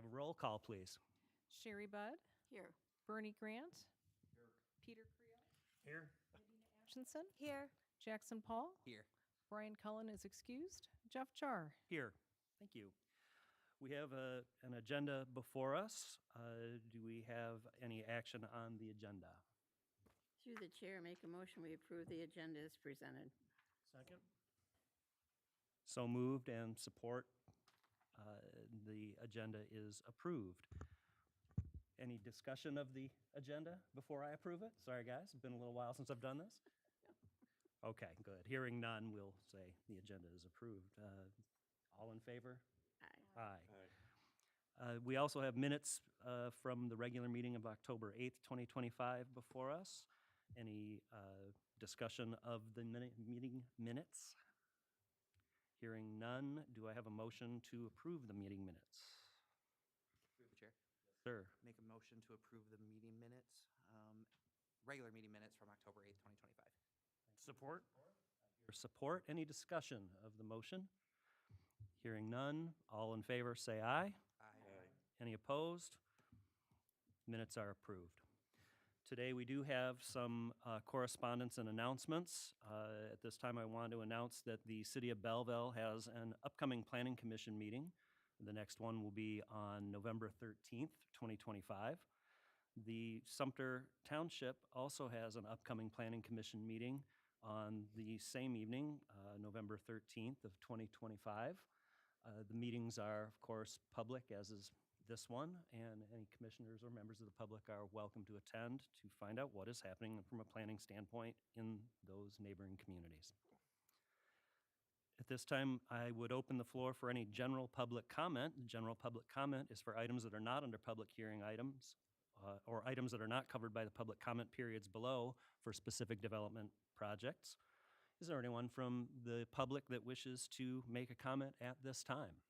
have a roll call, please? Sherry Budd, Here. Bernie Grant, Peter Creel, Here. Atchison, Here. Jackson Paul, Here. Brian Cullen is excused, Jeff Jar. Here. Thank you. We have an agenda before us. Do we have any action on the agenda? Through the chair, make a motion, we approve the agenda as presented. Second. So moved and support. The agenda is approved. Any discussion of the agenda before I approve it? Sorry, guys, it's been a little while since I've done this. Okay, good. Hearing none, we'll say the agenda is approved. All in favor? Aye. Aye. We also have minutes from the regular meeting of October 8th, 2025 before us. Any discussion of the meeting minutes? Hearing none, do I have a motion to approve the meeting minutes? Through the chair. Sir, Make a motion to approve the meeting minutes, regular meeting minutes from October 8th, 2025. support? Your support, any discussion of the motion? Hearing none, all in favor say aye. Aye. Any opposed? Minutes are approved. Today, we do have some correspondence and announcements. At this time, I want to announce that the City of Belleville has an upcoming Planning Commission meeting. The next one will be on November 13th, 2025. The Sumter Township also has an upcoming Planning Commission meeting on the same evening, November 13th of 2025. The meetings are, of course, public, as is this one, and any commissioners or members of the public are welcome to attend to find out what is happening from a planning standpoint in those neighboring communities. At this time, I would open the floor for any general public comment. The general public comment is for items that are not under public hearing items or items that are not covered by the public comment periods below for specific development projects. Is there anyone from the public that wishes to make a comment at this time?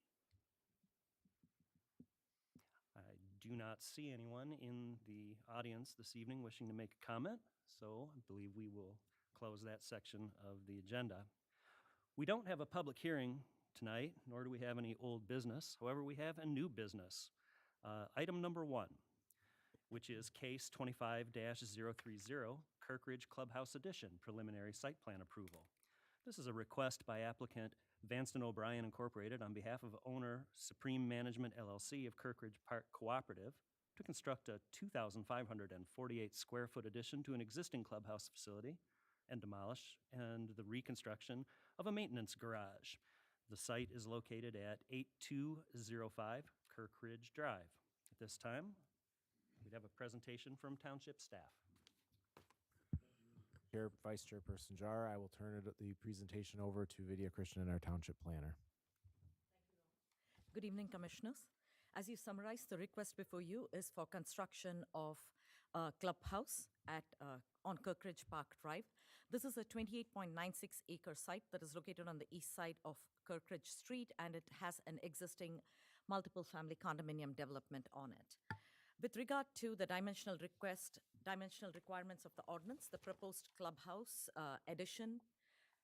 I do not see anyone in the audience this evening wishing to make a comment, so I believe we will close that section of the agenda. We don't have a public hearing tonight, nor do we have any old business. However, we have a new business. Item number 1, which is case 25-030, Kirkridge Clubhouse Edition, preliminary site plan approval. This is a request by applicant Vanston O'Brien Incorporated on behalf of owner Supreme Management LLC of Kirkridge Park Cooperative to construct a 2,548 square foot addition to an existing clubhouse facility and demolish and the reconstruction of a maintenance garage. The site is located at 8205 Kirkridge Drive. At this time, we'd have a presentation from township staff. Chair, Vice Chairperson Jar, I will turn the presentation over to Vidya Krishnan, our township planner. Good evening, Commissioners. As you summarized, the request before you is for construction of a clubhouse at on Kirkridge Park Drive. This is a 28.96 acre site that is located on the east side of Kirkridge Street, and it has an existing multiple family condominium development on it. With regard to the dimensional requirements of the ordinance, the proposed clubhouse addition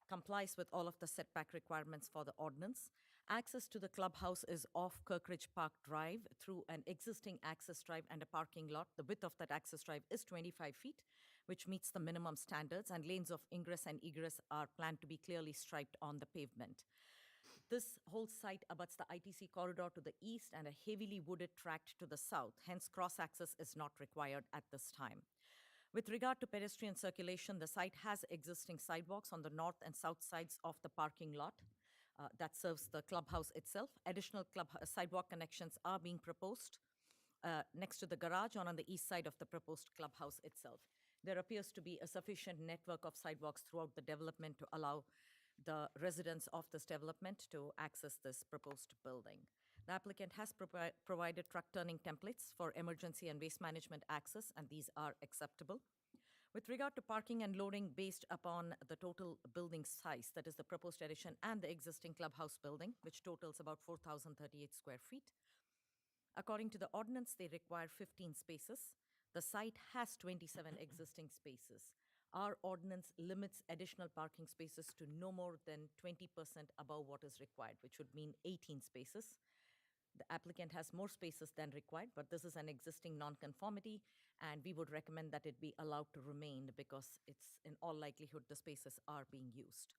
complies with all of the setback requirements for the ordinance. Access to the clubhouse is off Kirkridge Park Drive through an existing access drive and a parking lot. The width of that access drive is 25 feet, which meets the minimum standards, and lanes of ingress and egress are planned to be clearly striped on the pavement. This whole site abuts the ITC corridor to the east and a heavily wooded tract to the south. Hence, cross-access is not required at this time. With regard to pedestrian circulation, the site has existing sidewalks on the north and south sides of the parking lot that serves the clubhouse itself. Additional sidewalk connections are being proposed next to the garage on the east side of the proposed clubhouse itself. There appears to be a sufficient network of sidewalks throughout the development to allow the residents of this development to access this proposed building. The applicant has provided truck turning templates for emergency and waste management access, and these are acceptable. With regard to parking and loading based upon the total building size, that is the proposed addition and the existing clubhouse building, which totals about 4,038 square feet. According to the ordinance, they require 15 spaces. The site has 27 existing spaces. Our ordinance limits additional parking spaces to no more than 20% above what is required, which would mean 18 spaces. The applicant has more spaces than required, but this is an existing nonconformity, and we would recommend that it be allowed to remain because it's in all likelihood the spaces are being used.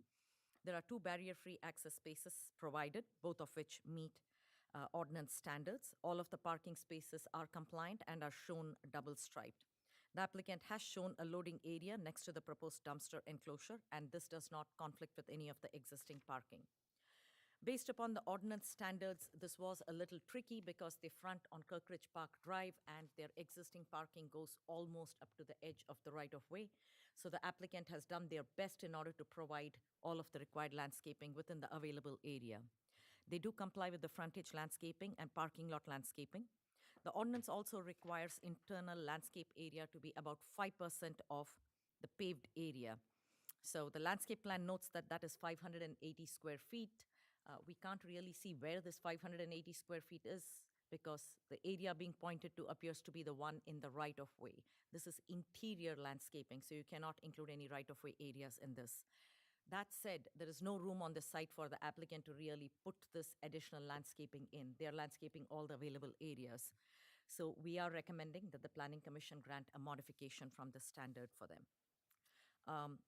There are 2 barrier-free access spaces provided, both of which meet ordinance standards. All of the parking spaces are compliant and are shown double-striped. The applicant has shown a loading area next to the proposed dumpster enclosure, and this does not conflict with any of the existing parking. Based upon the ordinance standards, this was a little tricky because they front on Kirkridge Park Drive and their existing parking goes almost up to the edge of the right-of-way. So the applicant has done their best in order to provide all of the required landscaping within the available area. They do comply with the frontage landscaping and parking lot landscaping. The ordinance also requires internal landscape area to be about 5% of the paved area. So the landscape plan notes that that is 580 square feet. We can't really see where this 580 square feet is because the area being pointed to appears to be the one in the right-of-way. This is interior landscaping, so you cannot include any right-of-way areas in this. That said, there is no room on the site for the applicant to really put this additional landscaping in. They are landscaping all the available areas. So we are recommending that the Planning Commission grant a modification from the standard for them.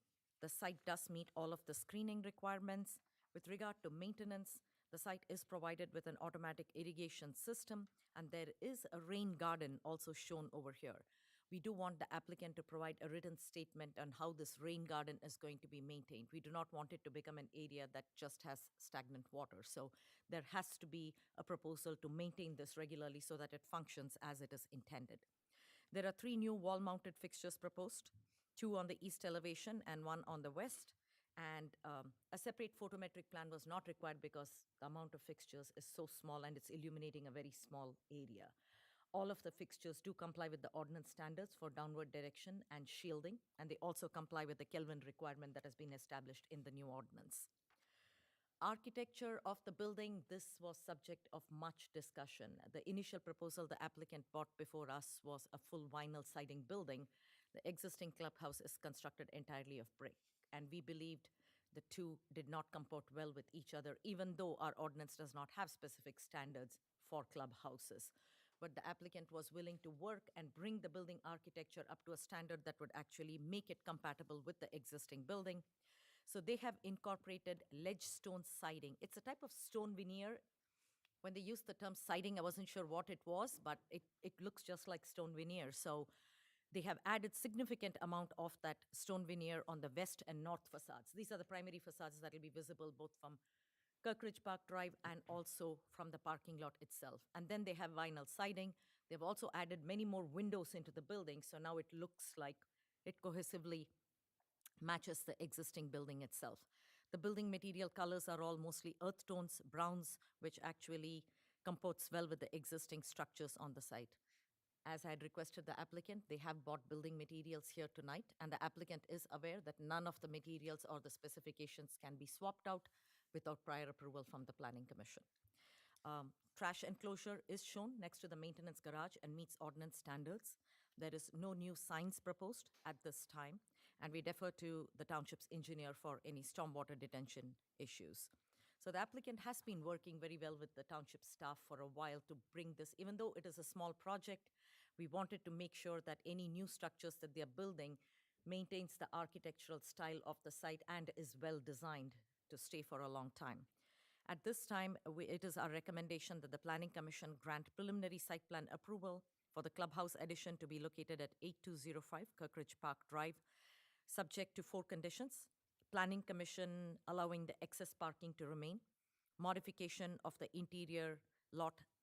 The site does meet all of the screening requirements. With regard to maintenance, the site is provided with an automatic irrigation system, and there is a rain garden also shown over here. We do want the applicant to provide a written statement on how this rain garden is going to be maintained. We do not want it to become an area that just has stagnant water. So there has to be a proposal to maintain this regularly so that it functions as it is intended. There are 3 new wall-mounted fixtures proposed, 2 on the east elevation and 1 on the west. And a separate photometric plan was not required because the amount of fixtures is so small and it's illuminating a very small area. All of the fixtures do comply with the ordinance standards for downward direction and shielding, and they also comply with the Kelvin requirement that has been established in the new ordinance. Architecture of the building, this was subject of much discussion. The initial proposal the applicant brought before us was a full vinyl siding building. The existing clubhouse is constructed entirely of brick, and we believed the 2 did not comport well with each other, even though our ordinance does not have specific standards for clubhouses. But the applicant was willing to work and bring the building architecture up to a standard that would actually make it compatible with the existing building. So they have incorporated ledge stone siding. It's a type of stone veneer. When they used the term siding, I wasn't sure what it was, but it looks just like stone veneer. So they have added significant amount of that stone veneer on the west and north facades. These are the primary facades that will be visible both from Kirkridge Park Drive and also from the parking lot itself. And then they have vinyl siding. They've also added many more windows into the building, so now it looks like it cohesively matches the existing building itself. The building material colors are all mostly earth tones, browns, which actually comports well with the existing structures on the site. As I had requested the applicant, they have bought building materials here tonight, and the applicant is aware that none of the materials or the specifications can be swapped out without prior approval from the Planning Commission. Trash enclosure is shown next to the maintenance garage and meets ordinance standards. There is no new signs proposed at this time, and we defer to the township's engineer for any stormwater detention issues. So the applicant has been working very well with the township staff for a while to bring this, even though it is a small project, we wanted to make sure that any new structures that they're building maintains the architectural style of the site and is well designed to stay for a long time. At this time, it is our recommendation that the Planning Commission grant preliminary site plan approval for the clubhouse addition to be located at 8205 Kirkridge Park Drive, subject to 4 conditions. Planning Commission allowing the excess parking to remain, modification of the interior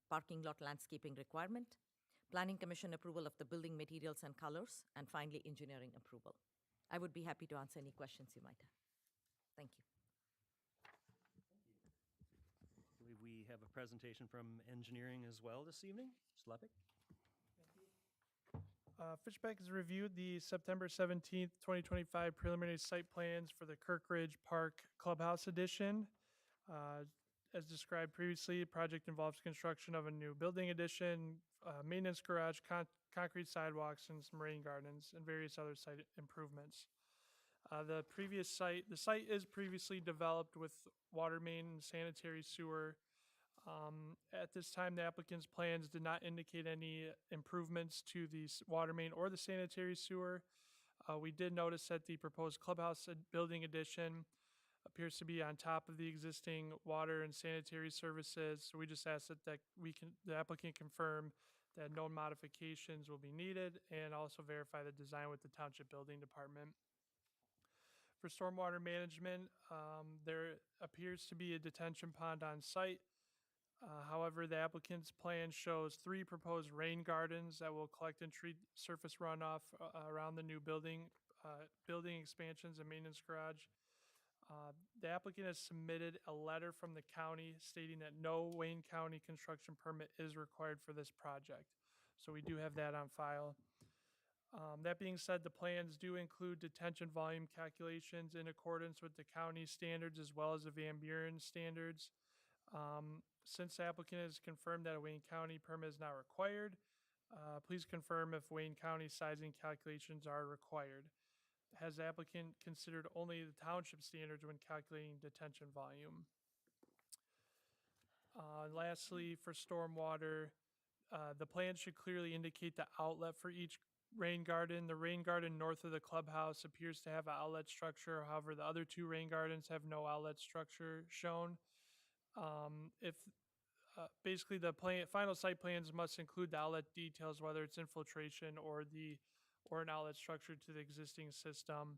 parking lot landscaping requirement, Planning Commission approval of the building materials and colors, and finally, engineering approval. I would be happy to answer any questions you might have. Thank you. I believe we have a presentation from engineering as well this evening. Mr. Lepick? Fishbeck has reviewed the September 17th, 2025 preliminary site plans for the Kirkridge Park Clubhouse addition. As described previously, the project involves construction of a new building addition, maintenance garage, concrete sidewalks, and some rain gardens, and various other site improvements. The site is previously developed with water main and sanitary sewer At this time, the applicant's plans did not indicate any improvements to the water main or the sanitary sewer. We did notice that the proposed clubhouse building addition appears to be on top of the existing water and sanitary services. So we just ask that the applicant confirm that no modifications will be needed and also verify the design with the Township Building Department. For stormwater management, there appears to be a detention pond on site. However, the applicant's plan shows 3 proposed rain gardens that will collect and treat surface runoff around the new building expansions and maintenance garage. The applicant has submitted a letter from the county stating that no Wayne County construction permit is required for this project. So we do have that on file. That being said, the plans do include detention volume calculations in accordance with the county standards as well as the Van Buren standards. Since the applicant has confirmed that a Wayne County permit is not required, please confirm if Wayne County sizing calculations are required. Has the applicant considered only the township standards when calculating detention volume? Lastly, for stormwater, the plan should clearly indicate the outlet for each rain garden. The rain garden north of the clubhouse appears to have an outlet structure. However, the other 2 rain gardens have no outlet structure shown. Basically the final site plans must include the outlet details, whether it's infiltration or an outlet structure to the existing system.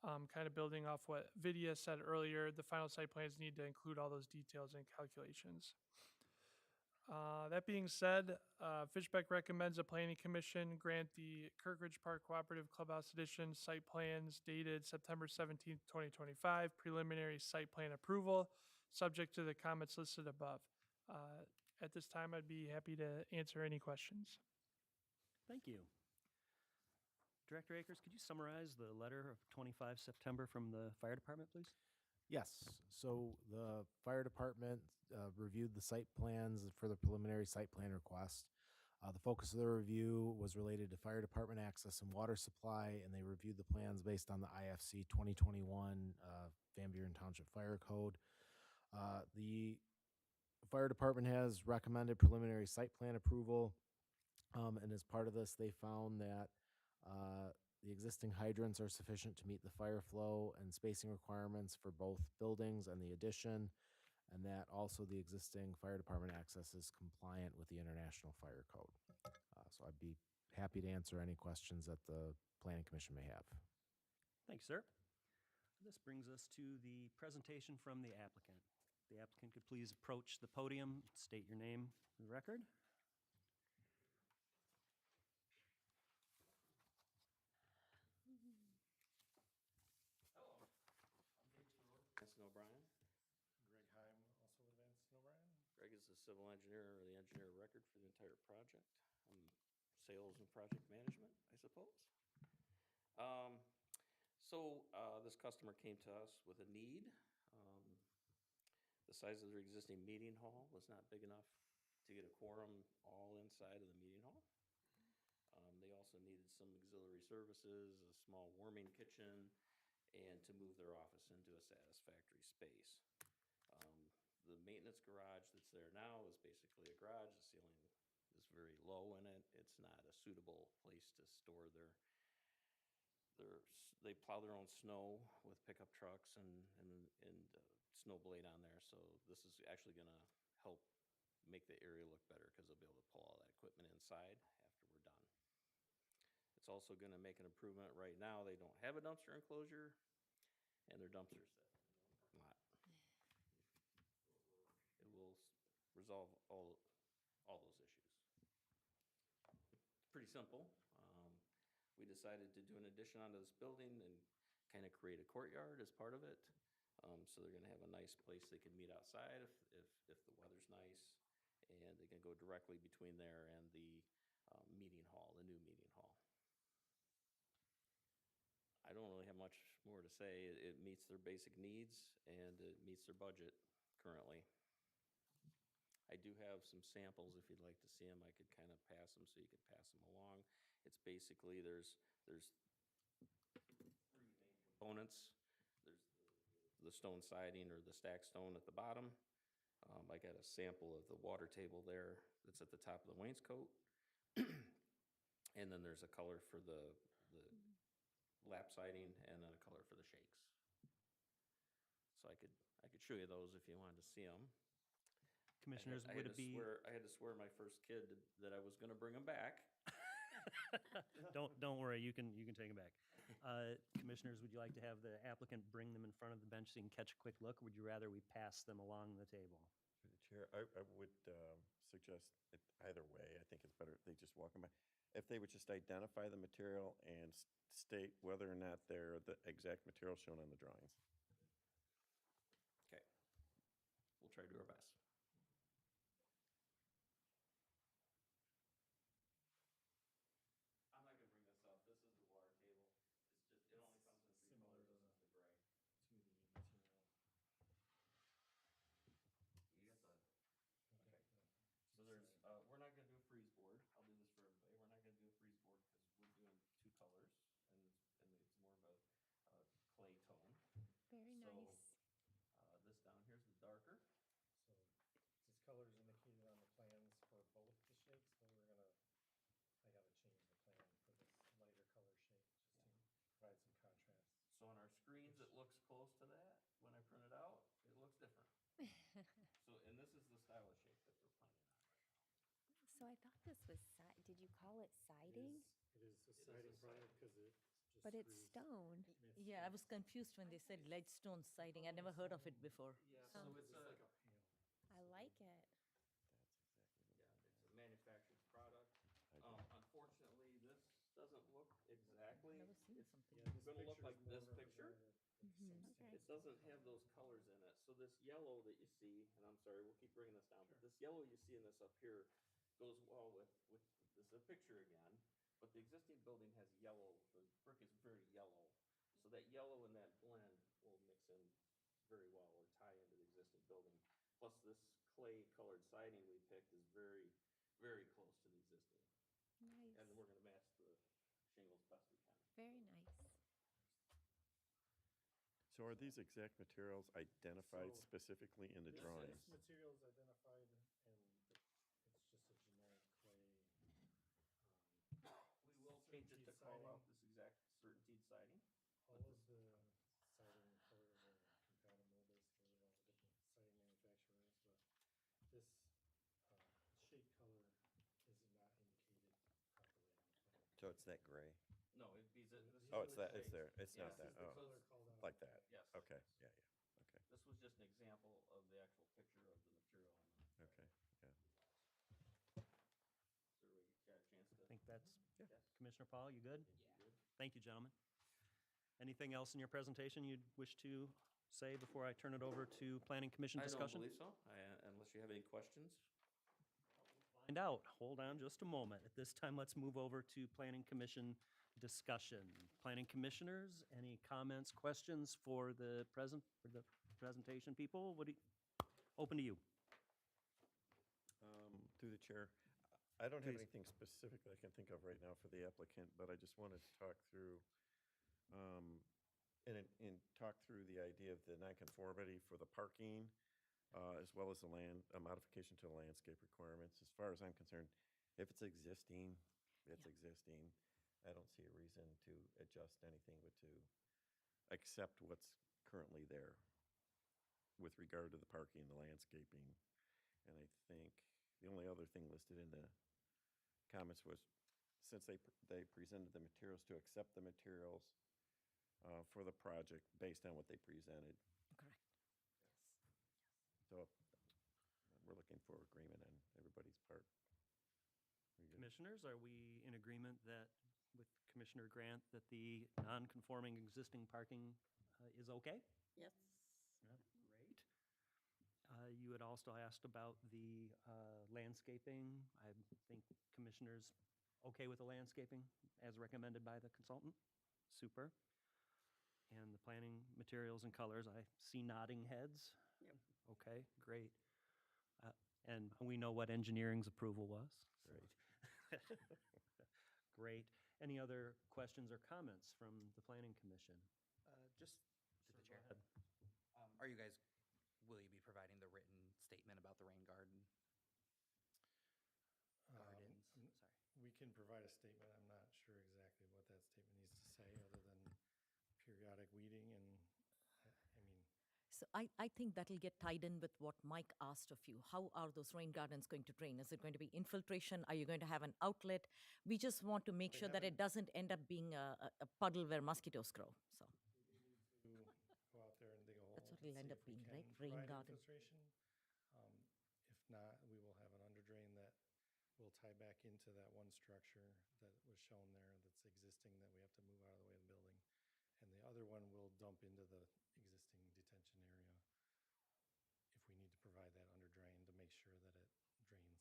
Kind of building off what Vidya said earlier, the final site plans need to include all those details and calculations. That being said, Fishbeck recommends the Planning Commission grant the Kirkridge Park Cooperative Clubhouse Edition site plans dated September 17th, 2025, preliminary site plan approval, subject to the comments listed above. At this time, I'd be happy to answer any questions. Thank you. Director Akers, could you summarize the letter of 25 September from the fire department, please? Yes, so the fire department reviewed the site plans for the preliminary site plan request. The focus of the review was related to fire department access and water supply, and they reviewed the plans based on the IFC 2021 Van Buren Township Fire Code. The fire department has recommended preliminary site plan approval, and as part of this, they found that the existing hydrants are sufficient to meet the fire flow and spacing requirements for both buildings and the addition, and that also the existing fire department access is compliant with the International Fire Code. So I'd be happy to answer any questions that the Planning Commission may have. Thanks, sir. This brings us to the presentation from the applicant. The applicant could please approach the podium, state your name for the record. Vincent O'Brien. Greg Heim, also with Vincent O'Brien. Greg is the civil engineer or the engineer of record for the entire project. Sales and project management, I suppose. This customer came to us with a need. The size of their existing meeting hall was not big enough to get a quorum all inside of the meeting hall. They also needed some auxiliary services, a small warming kitchen, and to move their office into a satisfactory space. The maintenance garage that's there now is basically a garage. The ceiling is very low in it. It's not a suitable place to store they plow their own snow with pickup trucks and snow blade on there. So this is actually going to help make the area look better because they'll be able to pull all that equipment inside after we're done. It's also going to make an improvement. Right now, they don't have a dumpster enclosure, and their dumpsters sit in the lot. It will resolve all those issues. It's pretty simple. We decided to do an addition onto this building and kind of create a courtyard as part of it. So they're going to have a nice place they can meet outside if the weather's nice, and they can go directly between there and the meeting hall, the new meeting hall. I don't really have much more to say. It meets their basic needs and it meets their budget currently. I do have some samples if you'd like to see them. I could kind of pass them so you could pass them along. It's basically there's 3 main components. There's the stone siding or the stacked stone at the bottom. I got a sample of the water table there that's at the top of the wainscot. And then there's a color for the lap siding and then a color for the shakes. So I could show you those if you wanted to see them. Commissioners, would it be? I had to swear my first kid that I was gonna bring them back. Don't worry, you can take them back. Commissioners, would you like to have the applicant bring them in front of the bench so you can catch a quick look? Or would you rather we pass them along the table? Through the chair, I would suggest it either way. I think it's better if they just walk them by. If they would just identify the material and state whether or not they're the exact material shown on the drawings. Okay. We'll try to do our best. I'm not gonna bring this up. This is the water table. It's just, it only comes in three colors. This is the gray. To the material. You got the, okay. So there's, we're not gonna do a freeze board. I'll do this for everybody. We're not gonna do a freeze board because we're doing two colors and it's more of a clay tone. Very So, nice. This down here is the darker. So this color is indicated on the plans for both the shakes, but I gotta change the plan for this lighter color shake, just to provide some contrast. So on our screens, it looks close to that. When I print it out, it looks different. So, and this is the style of shake that we're planning on right now. So I thought this was did you call it siding? It is a It is a siding product siding. because it just But it's screws. stone. Yeah, I was confused when they said leadstone siding. I never heard of it before. Yeah, so so It's it's a, like a panel. I like it. yeah, it's a manufactured product. I do. Unfortunately, this doesn't look exactly, I've never seen it's something. Yeah, this gonna look picture like is more this picture. representative of some Mhm. standard It doesn't have those colors in it. So this yellow that you see, and I'm sorry, we'll keep bringing this down, but this yellow you see in this up here goes well with this is a picture again, but the existing building has yellow, the brick is very yellow. So that yellow and that blend will mix in very well or tie into the existing building. Plus this clay colored siding we picked is very, very close to the existing. Nice. And we're gonna match the shingles best we can. Very nice. So are these exact materials identified So, specifically in the this drawings? is- This material is identified and it's just a generic clay. We will change it to Certainteed call out siding. this exact certainteed siding. All of the siding colors are compatible basically with all the different siding manufacturers, but this shake color is not indicated properly on the plan. So it's that gray? No, it'd be this. Oh, it's is the that, it's shake. there. It's not Yes, that. it's the Oh, color called out on like the that. plan. Yes. Okay, yeah, yeah, okay, This was just an example of the actual picture of the material. okay, yeah. So we got a chance to. I think that's, Yes. Commissioner Paul, you good? Good. Thank you, gentlemen. Anything else in your presentation you'd wish to say before I turn it over to Planning Commission I don't discussion? believe so, unless you have any questions. Find out. Hold on just a moment. At this time, let's move over to Planning Commission discussion. Planning Commissioners, any comments, questions for the presentation people? Open to you. Through the chair, I don't have Please. anything specific that I can think of right now for the applicant, but I just wanted to talk through, and talk through the idea of the nonconformity for the parking, as well as the modification to the landscape requirements. As far as I'm concerned, if it's existing, it's Yeah. existing. I don't see a reason to adjust anything but to accept what's currently there with regard to the parking and the landscaping. And I think the only other thing listed in the comments was, since they presented the materials, to accept the materials for the project based on what they presented. Correct. So we're looking for agreement on everybody's part. We good? Commissioners, are we in agreement that, with Commissioner Grant, that the non-conforming existing parking is okay? Yes. Great. You had also asked about the landscaping. I think Commissioners okay with the landscaping as recommended by the consultant? Super. And the planning materials and colors, I see nodding heads. Yep. Okay, great. And we know what engineering's approval was. so- Great. Any other questions or comments from the Planning Commission? Just to the Sir, go chair. ahead. Are you guys, will you be providing the written statement statement about the rain garden. Gardens, sorry. We can provide a statement. I'm not sure exactly what that statement needs to say, other than periodic weeding and, I mean, So I think that'll get tied in with what Mike asked of you. How are those rain gardens going to drain? Is it going to be infiltration? Are you going to have an outlet? We just want to make They sure that it doesn't end up being a puddle where mosquitoes grow. So to go out there and dig a hole. That's what and it'll end see up if we being, can right? Rain provide garden. Infiltration. If not, we will have an underdrain that will tie back into that one structure that was shown there that's existing that we have to move out of the way of the building. And the other one will dump into the existing detention area if we need to provide that underdrain to make sure that it drains down.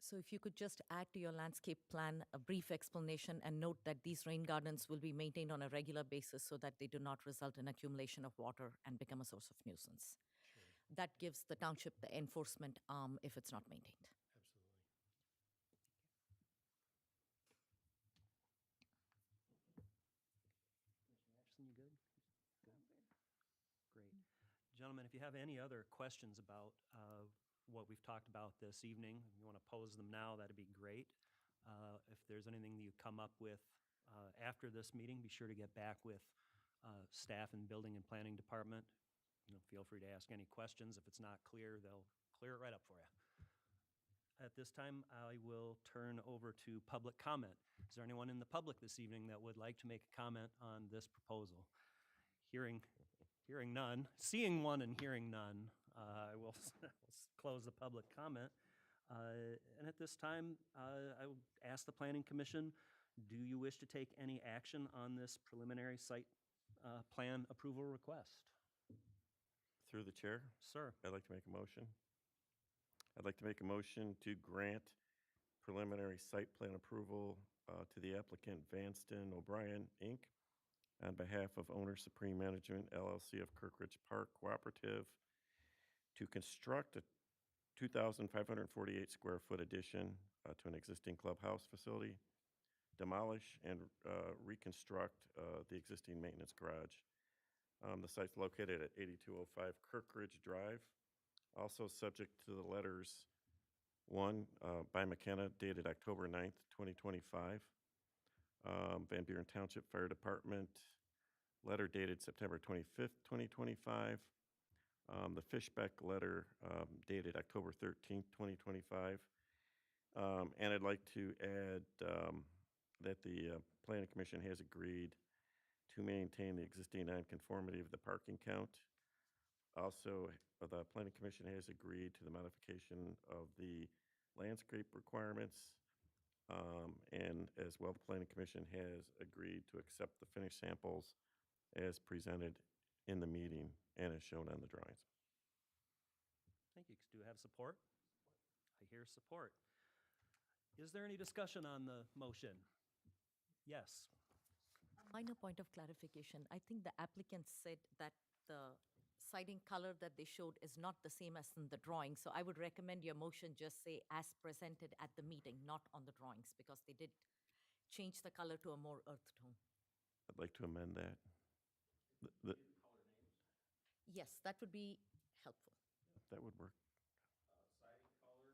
So if you could just add to your landscape plan a brief explanation and note that these rain gardens will be maintained on a regular basis so that they do not result in accumulation of water and become a source of nuisance. Sure, That gives the township the enforcement arm if it's not maintained. absolutely. Commissioner Atchison, you good? Good. Great. Gentlemen, if you have any other questions about what we've talked about this evening, if you want to pose them now, that'd be great. If there's anything that you come up with after this meeting, be sure to get back with staff in Building and Planning Department. Feel free to ask any questions. If it's not clear, they'll clear it right up for you. At this time, I will turn over to public comment. Is there anyone in the public this evening that would like to make a comment on this proposal? Hearing none, seeing one and hearing none, I will close the public comment. And at this time, I will ask the Planning Commission, do you wish to take any action on this preliminary site plan approval request? Through the chair, Sir, I'd like to make a motion. I'd like to make a motion to grant preliminary site plan approval to the applicant Vanston O'Brien, Inc., on behalf of Owner Supreme Management LLC of Kirkridge Park Cooperative to construct a 2,548 square foot addition to an existing clubhouse facility, demolish and reconstruct the existing maintenance garage. The site's located at 8205 Kirkridge Drive. Also subject to the letters, one by McKenna dated October 9th, 2025. Van Buren Township Fire Department, letter dated September 25th, 2025. The Fishbeck letter dated October 13th, 2025. And I'd like to add that the Planning Commission has agreed to maintain the existing nonconformity of the parking count. Also, the Planning Commission has agreed to the modification of the landscape requirements. And as well, the Planning Commission has agreed to accept the finished samples as presented in the meeting and as shown on the drawings. thank you. Do you have support? I hear support. Is there any discussion on the motion? Yes. Minor point of clarification. I think the applicant said that the siding color that they showed is not the same as in the drawing. So I would recommend your motion just say as presented at the meeting, not on the drawings, because they did change the color to a more earth tone. I'd like to amend that. Yes, that would be helpful. That would work. Siding color,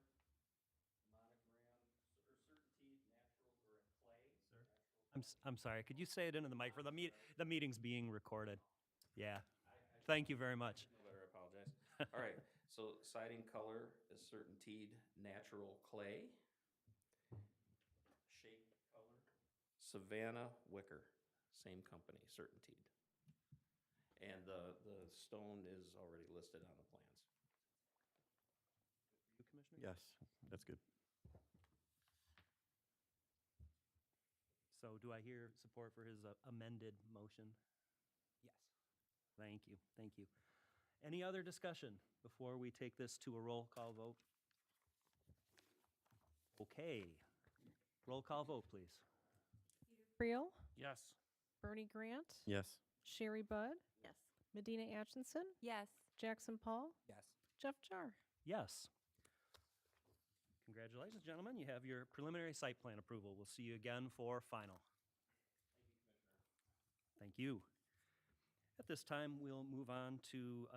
monogram, or certainty, natural, or in clay. I'm sorry, could you say it into the mic for the meeting's being recorded? Yeah, thank you very much. No better, I apologize. All right, so siding color is certainteed natural clay. Shape color, Savannah Wicker, same company, certainteed. And the stone is already listed on the plans. You, Commissioner? Yes, that's good. So do I hear support for his amended motion? Yes. Thank you, thank you. Any other discussion before we take this to a roll call vote? Okay, roll call vote, please. Creel, Yes. Bernie Grant, Yes. Sherry Budd, Yes. Medina Atchison, Yes. Jackson Paul, Yes. Jeff Jar. Yes. Congratulations, gentlemen. You have your preliminary site plan approval. We'll see you again for final. Thank you. At this time, we'll move on to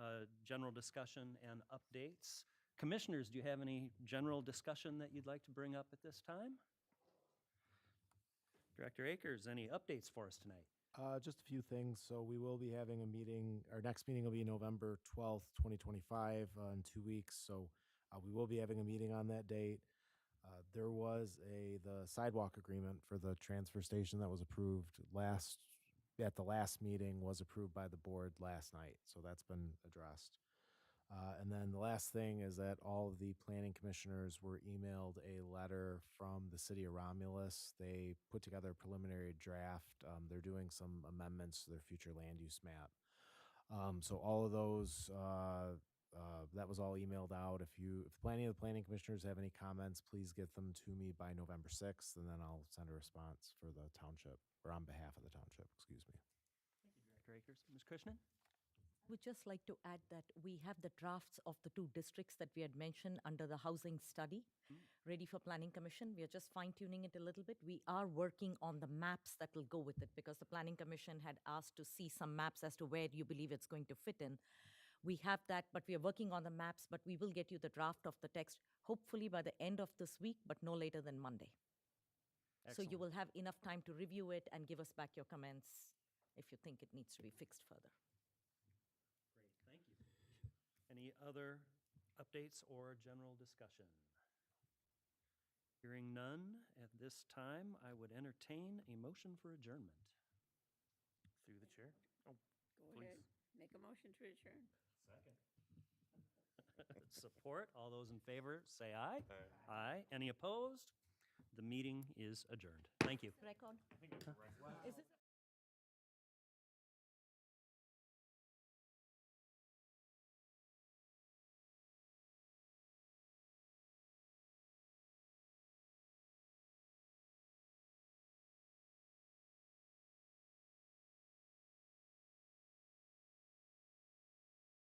general discussion and updates. Commissioners, do you have any general discussion that you'd like to bring up at this time? Director Akers, any updates for us tonight? Just a few things. So we will be having a meeting. Our next meeting will be November 12th, 2025, in 2 weeks. So we will be having a meeting on that date. There was the sidewalk agreement for the transfer station that was approved at the last meeting, was approved by the board last night. So that's been addressed. And then the last thing is that all of the planning commissioners were emailed a letter from the city of Romulus. They put together a preliminary draft. They're doing some amendments to their future land use map. So all of those, that was all emailed out. If any of the planning commissioners have any comments, please get them to me by November 6th, and then I'll send a response for the township, or on behalf of the township, excuse me. Director Akers. Ms. Krishnan? Would just like to add that we have the drafts of the 2 districts that we had mentioned under the housing study ready for Planning Commission. We are just fine tuning it a little bit. We are working on the maps that will go with it because the Planning Commission had asked to see some maps as to where you believe it's going to fit in. We have that, but we are working on the maps, but we will get you the draft of the text hopefully by the end of this week, but no later than Monday. So you Excellent. will have enough time to review it and give us back your comments if you think it needs to be fixed further. Great, thank you. Any other updates or general discussion? Hearing none, at this time, I would entertain a motion for adjournment. Through the chair? Oh, Go please. ahead, make a motion to adjourn. Support, all those in favor, say aye. Aye. Any opposed? The meeting is adjourned. Thank you. Is this